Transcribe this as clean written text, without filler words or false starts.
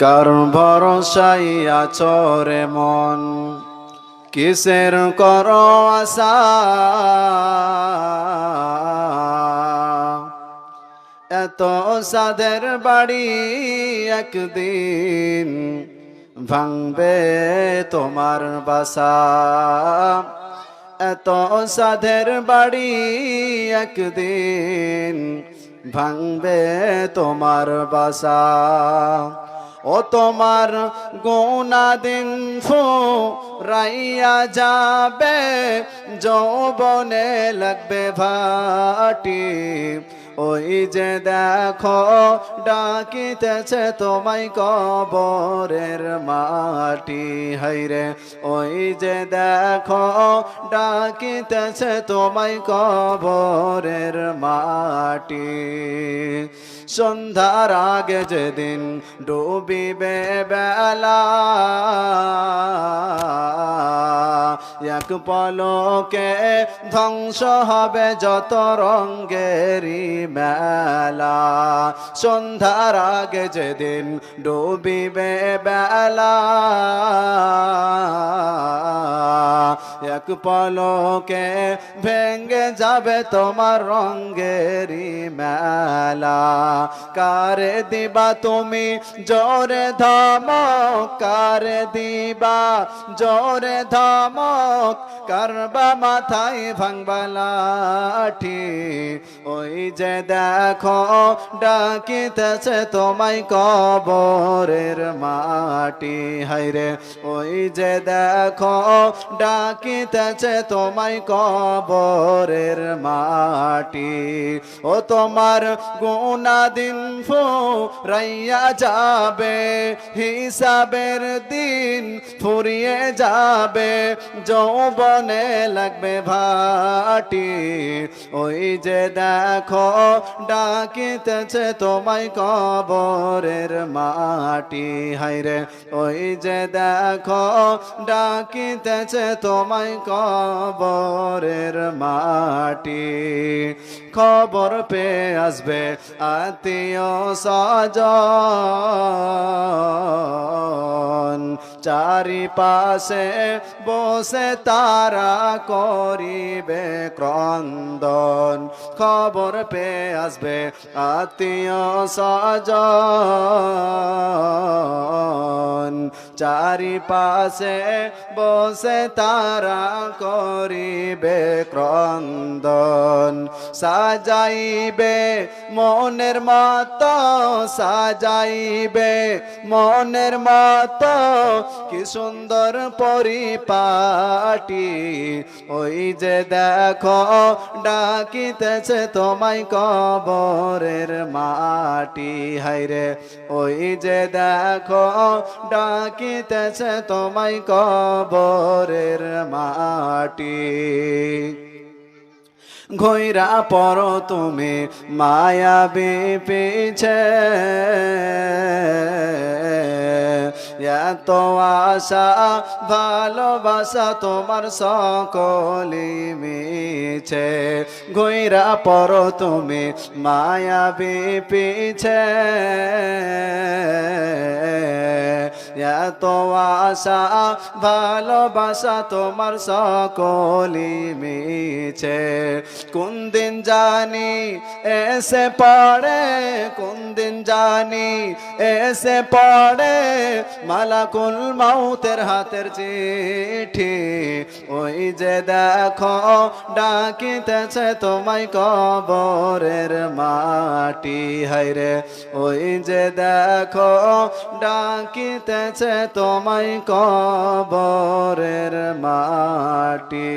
কার ভরসায় আছো রে মন, কিসের করো আশা? এত সাদের বাড়ি একদিন ভাঙবে তোমার বাসা। এত সাদের বাড়ি একদিন ভাঙবে তোমার বাসা। ও তোমার গুনাহ দিন ফুরাইয়া যাবে, যৌবনে লাগবে ভাটি। ওই যে দেখো ডাকিতেছে তোমায় কবরের মাটি। হায়রে ওই যে দেখো ডাকিতেছে তোমায় কবরের মাটি। সন্ধ্যার আগে যেদিন ডুবিবে বেলা, এক পলকে ধ্বংস হবে যত রঙ্গেরই মেলা। সন্ধ্যার আগে যেদিন ডুবিবে বেলা, এক পলকে ভেঙ্গে যাবে তোমার রঙ্গেরই মেলা। কারে দিবা তুমি জোরে ধমক, কারে দিবা জোরে ধমক, কারবা মাথায় ভাঙবা লাঠি। ওই যে দেখো ডাকিতেছে তোমায় কবরের মাটি। হায়রে ওই যে দেখো ডাকিতেছে তোমায় কবরের মাটি। ও তোমার গুনাহ দিন ফুরাইয়া যাবে, হিসাবের দিন ফুরিয়ে যাবে, যৌবনে লাগবে ভাটি। ওই যে দেখো ডাকিতেছে তোমায় কবরের মাটি। হায়রে ওই যে দেখো ডাকিতেছে তোমায় কবরের মাটি। খবর পেয়ে আসবে আত্মীয় স্বজন, চারিপাশে বসে তারা করিবে ক্রন্দন। খবর পেয়ে আসবে আত্মীয় স্বজন, চারিপাশে বসে তারা করিবে ক্রন্দন। সাজাইবে মনের মতো, সাজাইবে মনের মতো, কি সুন্দর পরিপাটি। ওই যে দেখো ডাকিতেছে তোমায় কবরের মাটি। হায়রে ওই যে দেখো ডাকিতেছে তোমায় কবরের মাটি। ঘইরা পড়ো তুমি মায়াবী পিছে, এত আশা ভালোবাসা তোমার সকলি মিছে। ঘইরা পড়ো তুমি মায়াবী পিছে, এত আশা ভালোবাসা তোমার সকলি মিছে। কোন দিন জানি এসে পড়ে, কোন দিন জানি এসে পড়ে মালাকুল মাউতের হাতের চিঠি। ওই যে দেখো ডাকিতেছে তোমায় কবরের মাটি। হায়রে ওই যে দেখো ডাকিতেছে তোমায় কবরের মাটি।